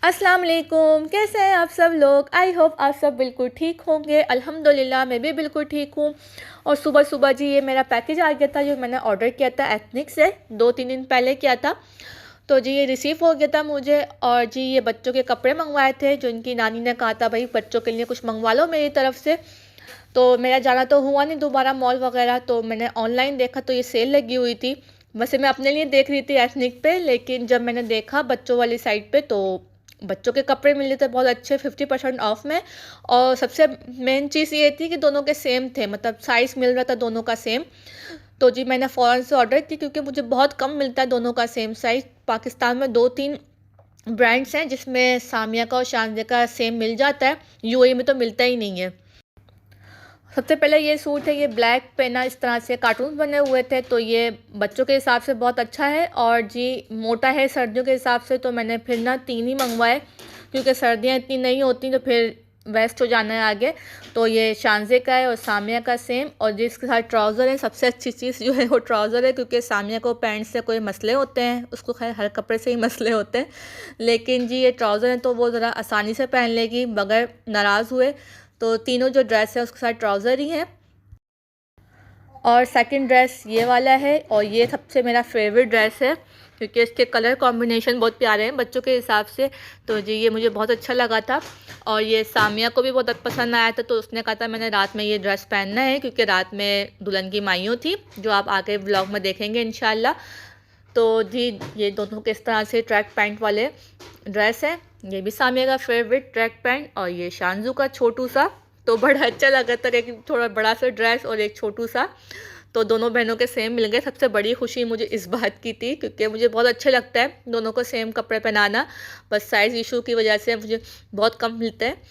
अस्सलाम वालेकुम, कैसे हैं आप सब लोग। आई होप आप सब बिल्कुल ठीक होंगे। अल्हम्दुलिल्लाह मैं भी बिल्कुल ठीक हूँ। और सुबह सुबह जी ये मेरा पैकेज आ गया था जो मैंने ऑर्डर किया था एथनिक से 2-3 दिन पहले किया था। तो जी ये रिसीव हो गया था मुझे। और जी ये बच्चों के कपड़े मंगवाए थे जो इनकी नानी ने कहा था भाई बच्चों के लिए कुछ मंगवा लो मेरी तरफ से। तो मेरा जाना तो हुआ नहीं दोबारा मॉल वगैरह, तो मैंने ऑनलाइन देखा तो ये सेल लगी हुई थी। वैसे मैं अपने लिए देख रही थी एथनिक पे, लेकिन जब मैंने देखा बच्चों वाली साइट पे तो बच्चों के कपड़े मिले थे बहुत अच्छे 50% ऑफ में। और सबसे मेन चीज़ ये थी कि दोनों के सेम थे, मतलब साइज़ मिल रहा था दोनों का सेम। तो जी मैंने फ़ौरन से ऑर्डर की क्योंकि मुझे बहुत कम मिलता है दोनों का सेम साइज़। पाकिस्तान में 2-3 ब्रांड्स हैं जिसमें सामिया का और शानज़े का सेम मिल जाता है, यूएई में तो मिलता ही नहीं है। सबसे पहले ये सूट है, ये ब्लैक पे ना इस तरह से कार्टून बने हुए थे, तो ये बच्चों के हिसाब से बहुत अच्छा है। और जी मोटा है सर्दियों के हिसाब से, तो मैंने फिर ना 3 ही मंगवाए क्योंकि सर्दियाँ इतनी नहीं होती तो फिर वेस्ट हो जाना है आगे। तो ये शानज़े का है और सामिया का सेम, और जिसके साथ ट्राउज़र है। सबसे अच्छी चीज़ जो है वो ट्राउज़र है क्योंकि सामिया को पैंट से कोई मसले होते हैं, उसको खैर हर कपड़े से ही मसले होते हैं, लेकिन जी ये ट्राउज़र है तो वो ज़रा आसानी से पहन लेगी बगैर नाराज़ हुए। तो तीनों जो ड्रेस है उसके साथ ट्राउज़र ही है। और सेकंड ड्रेस ये वाला है, और ये सबसे मेरा फेवरेट ड्रेस है क्योंकि इसके कलर कॉम्बिनेशन बहुत प्यारे हैं बच्चों के हिसाब से। तो जी ये मुझे बहुत अच्छा लगा था और ये सामिया को भी बहुत पसंद आया था, तो उसने कहा था मैंने रात में ये ड्रेस पहनना है क्योंकि रात में दुल्हन की माइयों थी, जो आप आगे व्लॉग में देखेंगे इंशाल्लाह। तो जी ये दोनों किस तरह से ट्रैक पैंट वाले ड्रेस हैं। ये भी सामिया का फेवरेट ट्रैक पैंट, और ये शानजू का छोटू सा। तो बड़ा अच्छा लगा था, एक थोड़ा बड़ा सा ड्रेस और एक छोटू सा, तो दोनों बहनों के सेम मिल गए। सबसे बड़ी खुशी मुझे इस बात की थी क्योंकि मुझे बहुत अच्छा लगता है दोनों को सेम कपड़े पहनाना, बस साइज़ इशू की वजह से मुझे बहुत कम मिलते हैं।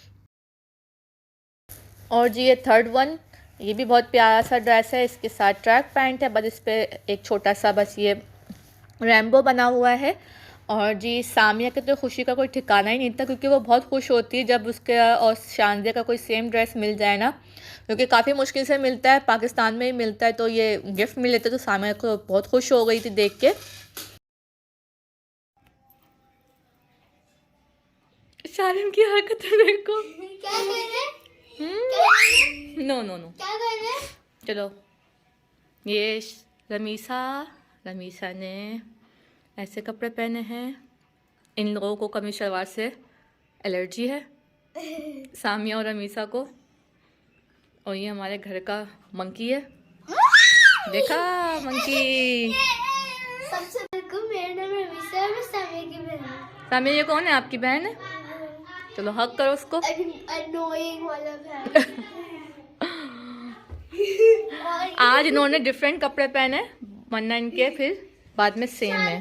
और जी ये थर्ड वन, ये भी बहुत प्यारा सा ड्रेस है, इसके साथ ट्रैक पैंट है, बस इस पर एक छोटा सा बस ये रैम्बो बना हुआ है। और जी सामिया के तो खुशी का कोई ठिकाना ही नहीं था क्योंकि वो बहुत खुश होती है जब उसके और शानज़े का कोई सेम ड्रेस मिल जाए ना, क्योंकि काफ़ी मुश्किल से मिलता है, पाकिस्तान में ही मिलता है। तो ये गिफ्ट मिले थे तो सामिया को बहुत खुश हो गई थी देख के। शारिम की हरकत है मेरे को। क्या कर रहे? नो नो नो, क्या कर रहे? चलो। ये रमीसा रमीसा ने ऐसे कपड़े पहने हैं। इन लोगों को कमीज शलवार से एलर्जी है, सामिया और रमीसा को। और ये हमारे घर का मंकी है, देखा मंकी। सबसे पहले मेरा नाम रमीसा है, मैं सामिया की बहन हूँ। सामिया ये कौन है, आपकी बहन है? चलो हक करो उसको। अनोइंग वाला बहन। और आज इन्होंने डिफरेंट कपड़े पहने, वरना इनके फिर बाद में सेम है।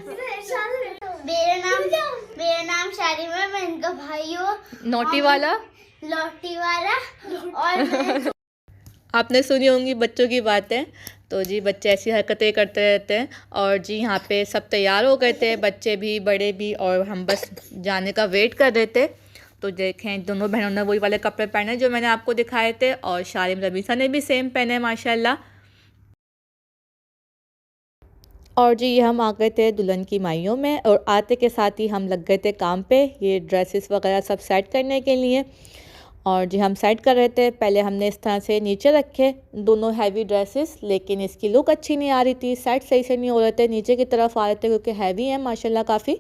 मेरा नाम शारिम है, मैं इनका भाई हूँ। नोटी वाला, लौटी वाला। और आपने सुनी होंगी बच्चों की बातें, तो जी बच्चे ऐसी हरकतें करते रहते हैं। और जी यहाँ पे सब तैयार हो गए थे, बच्चे भी बड़े भी, और हम बस जाने का वेट कर रहे थे। तो देखें दोनों बहनों ने वही वाले कपड़े पहने जो मैंने आपको दिखाए थे, और शारिम रमीसा ने भी सेम पहने माशाल्लाह। और जी ये हम आ गए थे दुल्हन की माइयों में, और आते के साथ ही हम लग गए थे काम पे ये ड्रेसेस वगैरह सब सेट करने के लिए। और जी हम सेट कर रहे थे, पहले हमने इस तरह से नीचे रखे दोनों हैवी ड्रेसेस, लेकिन इसकी लुक अच्छी नहीं आ रही थी, सेट सही से नहीं हो रहे थे, नीचे की तरफ आ रहे थे क्योंकि हैवी है माशाल्लाह काफ़ी।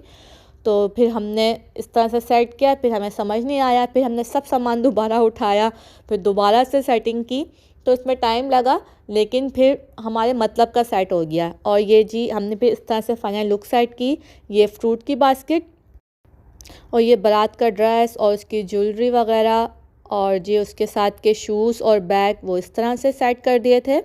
तो फिर हमने इस तरह से सेट किया, फिर हमें समझ नहीं आया, फिर हमने सब सामान दोबारा उठाया, फिर दोबारा से सेटिंग की, तो इसमें टाइम लगा, लेकिन फिर हमारे मतलब का सेट हो गया। और ये जी हमने फिर इस तरह से फाइनल लुक सेट की। ये फ्रूट की बास्केट, और ये बारात का ड्रेस और उसकी ज्वेलरी वगैरह, और जी उसके साथ के शूज़ और बैग वो इस तरह से सेट कर दिए थे।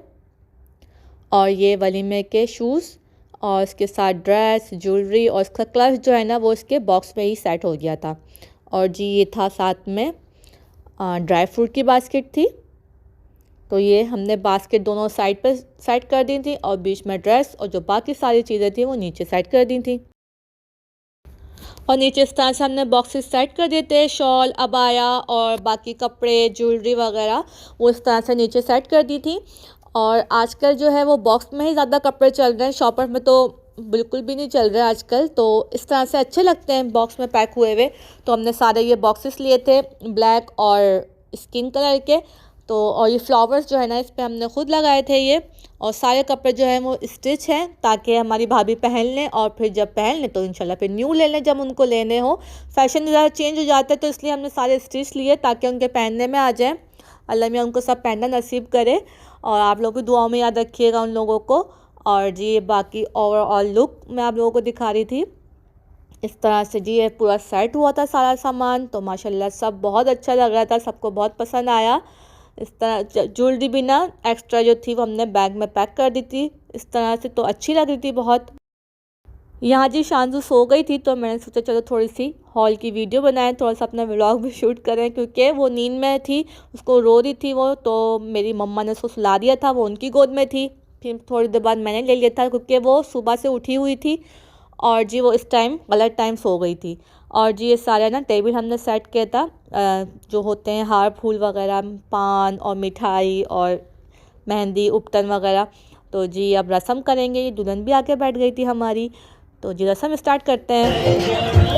और ये वलीमे के शूज़ और इसके साथ ड्रेस ज्वेलरी और इसका क्लच जो है ना वो इसके बॉक्स में ही सेट हो गया था। और जी ये था साथ में ड्राई फ्रूट की बास्केट थी, तो ये हमने बास्केट दोनों साइड पर सेट कर दी थी, और बीच में ड्रेस और जो बाकी सारी चीज़ें थी वो नीचे सेट कर दी थी। और नीचे इस तरह से हमने बॉक्सेस सेट कर दिए थे, शॉल अबाया और बाकी कपड़े ज्वेलरी वगैरह वो इस तरह से नीचे सेट कर दी थी। और आजकल जो है वो बॉक्स में ही ज़्यादा कपड़े चल रहे हैं, शॉपर में तो बिल्कुल भी नहीं चल रहा है आजकल, तो इस तरह से अच्छे लगते हैं बॉक्स में पैक हुए हुए। तो हमने सारे ये बॉक्सेस लिए थे ब्लैक और स्किन कलर के। तो और ये फ्लावर्स जो है ना, इस पे हमने खुद लगाए थे ये। और सारे कपड़े जो हैं वो स्टिच हैं, ताकि हमारी भाभी पहन लें और फिर जब पहन लें तो इंशाल्लाह फिर न्यू ले लें जब उनको लेने हो। फैशन ज़्यादा चेंज हो जाता है, तो इसलिए हमने सारे स्टिच लिए ताकि उनके पहनने में आ जाए। अल्लाह मियाँ उनको सब पहनना नसीब करे, और आप लोग भी दुआओं में याद रखिएगा उन लोगों को। और जी बाकी ओवरऑल लुक मैं आप लोगों को दिखा रही थी इस तरह से। जी ये पूरा सेट हुआ था सारा सामान, तो माशाल्लाह सब बहुत अच्छा लग रहा था, सबको बहुत पसंद आया। इस तरह ज्वेलरी भी ना एक्स्ट्रा जो थी वो हमने बैग में पैक कर दी थी इस तरह से, तो अच्छी लग रही थी बहुत। यहाँ जी शांजू सो गई थी, तो मैंने सोचा चलो थोड़ी सी हॉल की वीडियो बनाएं, थोड़ा सा अपना व्लॉग भी शूट करें, क्योंकि वो नींद में थी, उसको रो रही थी वो। तो मेरी मम्मा ने उसको सुला दिया था, वो उनकी गोद में थी। फिर थोड़ी देर बाद मैंने ले लिया था, क्योंकि वो सुबह से उठी हुई थी और जी वो इस टाइम गलत टाइम सो गई थी। और जी ये सारा ना टेबल हमने सेट किया था, जो होते हैं हार फूल वगैरह, पान और मिठाई और मेहंदी उपटन वगैरह। तो जी अब रस्म करेंगे, ये दुल्हन भी आके बैठ गई थी हमारी। तो जी रस्म स्टार्ट करते हैं।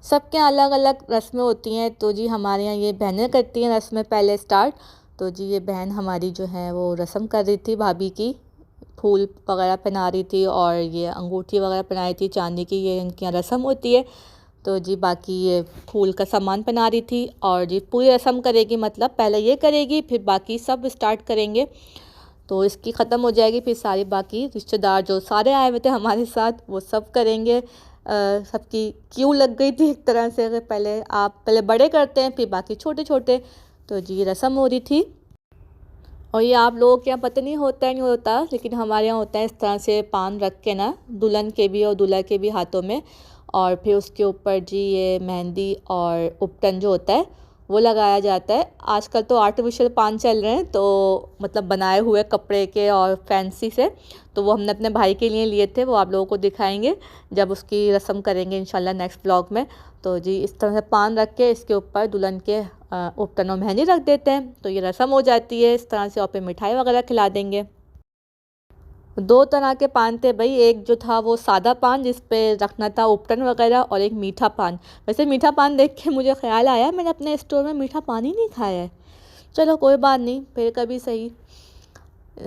सबके अलग अलग रस्में होती हैं, तो जी हमारे यहाँ ये बहनें करती हैं रस्में पहले स्टार्ट। तो जी ये बहन हमारी जो है वो रस्म कर रही थी भाभी की, फूल वगैरह पहना रही थी और ये अंगूठी वगैरह पहनाई थी चांदी की, ये इनके यहाँ रस्म होती है। तो जी बाकी ये फूल का सामान पहना रही थी, और जी पूरी रस्म करेगी, मतलब पहले ये करेगी फिर बाकी सब स्टार्ट करेंगे। तो इसकी ख़त्म हो जाएगी, फिर सारे बाकी रिश्तेदार जो सारे आए हुए थे हमारे साथ वो सब करेंगे। सबकी क्यू लग गई थी एक तरह से, पहले बड़े करते हैं फिर बाकी छोटे छोटे। तो जी ये रस्म हो रही थी। और ये आप लोगों के यहाँ पता नहीं होता है नहीं होता, लेकिन हमारे यहाँ होता है इस तरह से पान रख के ना, दुल्हन के भी और दूल्हा के भी हाथों में, और फिर उसके ऊपर जी ये मेहंदी और उपटन जो होता है वो लगाया जाता है। आजकल तो आर्टिफिशियल पान चल रहे हैं, तो मतलब बनाए हुए कपड़े के और फैंसी से, तो वो हमने अपने भाई के लिए थे, वो आप लोगों को दिखाएंगे जब उसकी रस्म करेंगे इंशाल्लाह नेक्स्ट ब्लॉग में। तो जी इस तरह से पान रख के इसके ऊपर दुल्हन के उपटन और मेहंदी रख देते हैं, तो ये रस्म हो जाती है इस तरह से। और फिर मिठाई वगैरह खिला देंगे। दो तरह के पान थे भाई, एक जो था वो सादा पान जिस पे रखना था उपटन वगैरह, और एक मीठा पान। वैसे मीठा पान देख के मुझे ख्याल आया मैंने अपने स्टोर में मीठा पान ही नहीं खाया है। चलो कोई बात नहीं, फिर कभी सही।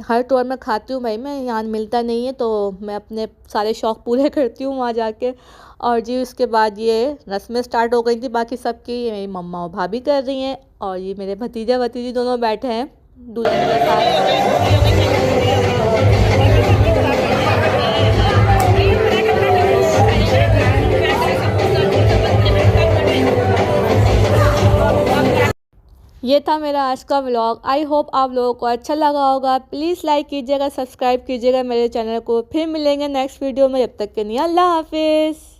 हर स्टोर में खाती हूँ भाई मैं, यहाँ मिलता नहीं है तो मैं अपने सारे शौक़ पूरे करती हूँ वहाँ जाके। और जी उसके बाद ये रस्में स्टार्ट हो गई थी बाकी सबकी, ये मेरी मम्मा और भाभी कर रही हैं, और ये मेरे भतीजा भतीजी दोनों बैठे हैं दुल्हन के साथ। ये था मेरा आज का व्लॉग। आई होप आप लोगों को अच्छा लगा होगा। प्लीज़ लाइक कीजिएगा, सब्सक्राइब कीजिएगा मेरे चैनल को। फिर मिलेंगे नेक्स्ट वीडियो में, जब तक के लिए अल्लाह हाफिज़।